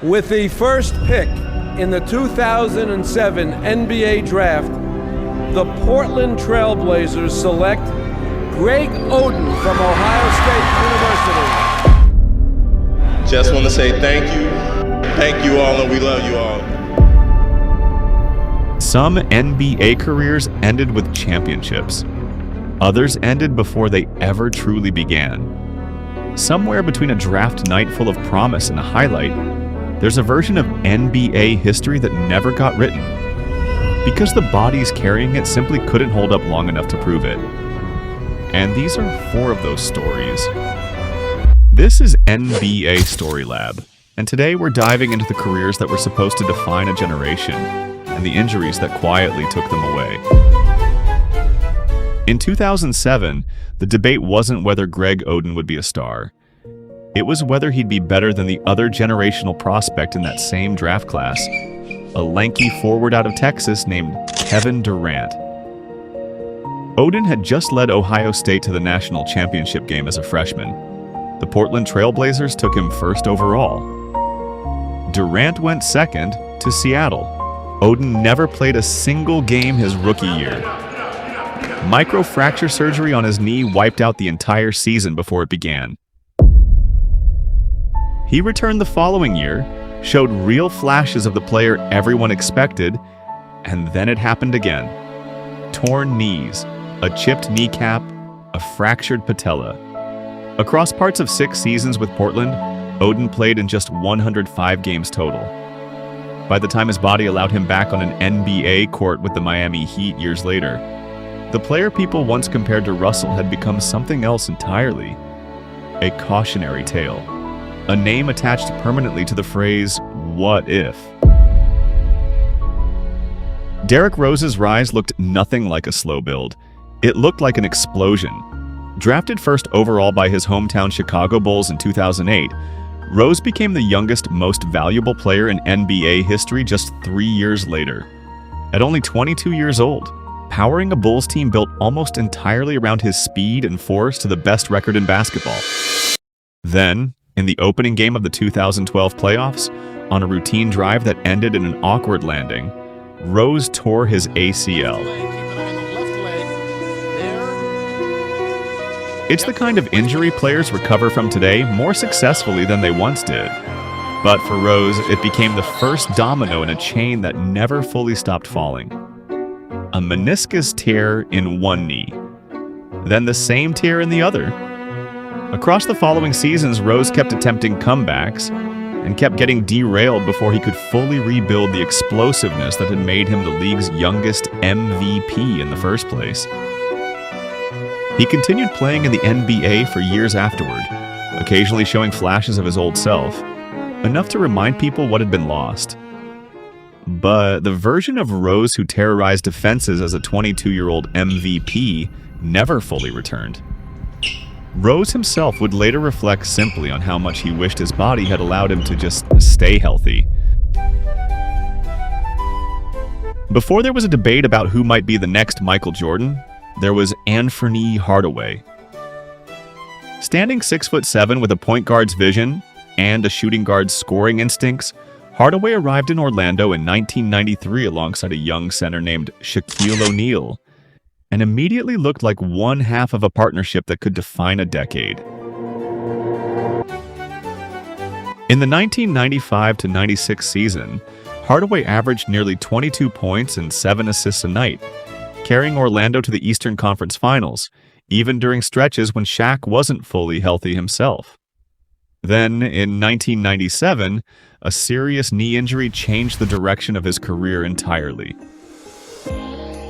With the first pick in the 2007 NBA Draft, the Portland Trail Blazers select Greg Oden from Ohio State University. Just want to say thank you. Thank you all, and we love you all. Some NBA careers ended with championships. Others ended before they ever truly began. Somewhere between a draft night full of promise and a highlight, there's a version of NBA history that never got written, because the bodies carrying it simply couldn't hold up long enough to prove it. And these are 4 of those stories. This is NBA Story Lab, and today we're diving into the careers that were supposed to define a generation, and the injuries that quietly took them away. In 2007, the debate wasn't whether Greg Oden would be a star. It was whether he'd be better than the other generational prospect in that same draft class, a lanky forward out of Texas named Kevin Durant. Oden had just led Ohio State to the national championship game as a freshman. The Portland Trail Blazers took him first overall. Durant went second to Seattle. Oden never played a single game his rookie year. Microfracture surgery on his knee wiped out the entire season before it began. He returned the following year, showed real flashes of the player everyone expected, and then it happened again. Torn knees, a chipped kneecap, a fractured patella. Across parts of 6 seasons with Portland, Oden played in just 105 games total. By the time his body allowed him back on an NBA court with the Miami Heat years later, the player people once compared to Russell had become something else entirely. A cautionary tale. A name attached permanently to the phrase, "what if?" Derrick Rose's rise looked nothing like a slow build. It looked like an explosion. Drafted first overall by his hometown Chicago Bulls in 2008, Rose became the youngest, most valuable player in NBA history just 3 years later. At only 22 years old, powering a Bulls team built almost entirely around his speed and force to the best record in basketball. Then, in the opening game of the 2012 playoffs, on a routine drive that ended in an awkward landing, Rose tore his ACL. It's the kind of injury players recover from today more successfully than they once did. But for Rose, it became the first domino in a chain that never fully stopped falling. A meniscus tear in one knee, then the same tear in the other. Across the following seasons, Rose kept attempting comebacks and kept getting derailed before he could fully rebuild the explosiveness that had made him the league's youngest MVP in the first place. He continued playing in the NBA for years afterward, occasionally showing flashes of his old self, enough to remind people what had been lost. But the version of Rose who terrorized defenses as a 22-year-old MVP never fully returned. Rose himself would later reflect simply on how much he wished his body had allowed him to just stay healthy. Before there was a debate about who might be the next Michael Jordan, there was Anthony Hardaway. Standing 6'7" with a point guard's vision and a shooting guard's scoring instincts, Hardaway arrived in Orlando in 1993 alongside a young center named Shaquille O'Neal, and immediately looked like one half of a partnership that could define a decade. In the 1995-96 season, Hardaway averaged nearly 22 points and 7 assists a night, carrying Orlando to the Eastern Conference Finals, even during stretches when Shaq wasn't fully healthy himself. Then, in 1997, a serious knee injury changed the direction of his career entirely.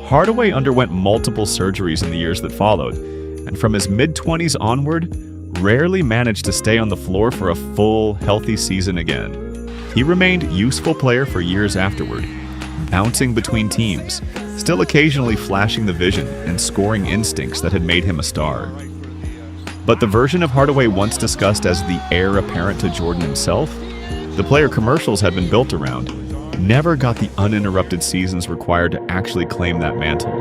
Hardaway underwent multiple surgeries in the years that followed, and from his mid-20s onward, rarely managed to stay on the floor for a full, healthy season again. He remained a useful player for years afterward, bouncing between teams, still occasionally flashing the vision and scoring instincts that had made him a star. But the version of Hardaway once discussed as the heir apparent to Jordan himself, the player commercials had been built around, never got the uninterrupted seasons required to actually claim that mantle.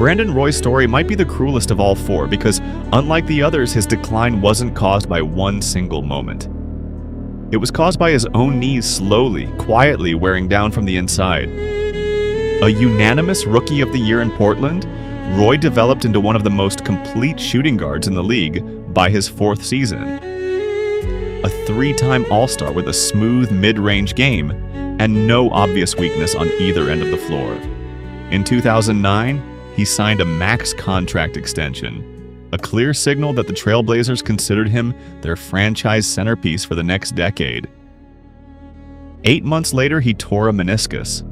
Brandon Roy's story might be the cruelest of all four because, unlike the others, his decline wasn't caused by one single moment. It was caused by his own knees slowly, quietly wearing down from the inside. A unanimous Rookie of the Year in Portland, Roy developed into one of the most complete shooting guards in the league by his fourth season. A three-time All-Star with a smooth mid-range game and no obvious weakness on either end of the floor. In 2009, he signed a max contract extension, a clear signal that the Trailblazers considered him their franchise centerpiece for the next decade. 8 months later, he tore a meniscus.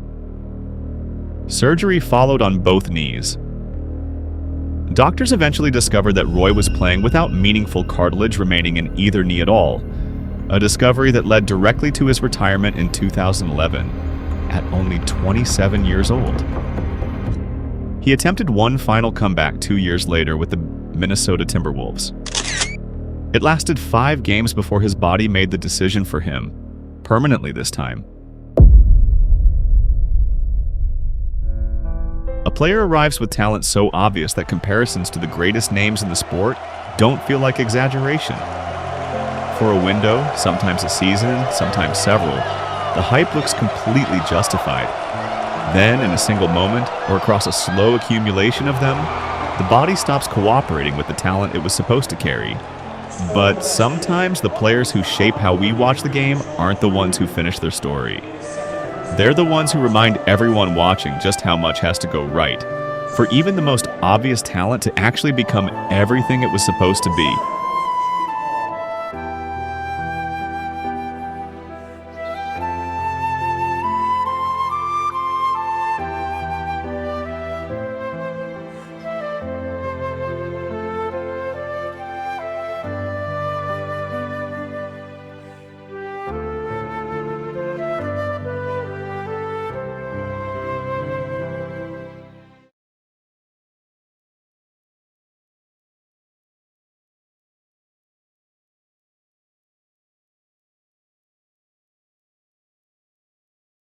Surgery followed on both knees. Doctors eventually discovered that Roy was playing without meaningful cartilage remaining in either knee at all, a discovery that led directly to his retirement in 2011, at only 27 years old. He attempted one final comeback 2 years later with the Minnesota Timberwolves. It lasted 5 games before his body made the decision for him, permanently this time. A player arrives with talent so obvious that comparisons to the greatest names in the sport don't feel like exaggeration. For a window, sometimes a season, sometimes several, the hype looks completely justified. Then, in a single moment, or across a slow accumulation of them, the body stops cooperating with the talent it was supposed to carry. But sometimes the players who shape how we watch the game aren't the ones who finish their story. They're the ones who remind everyone watching just how much has to go right, for even the most obvious talent to actually become everything it was supposed to be.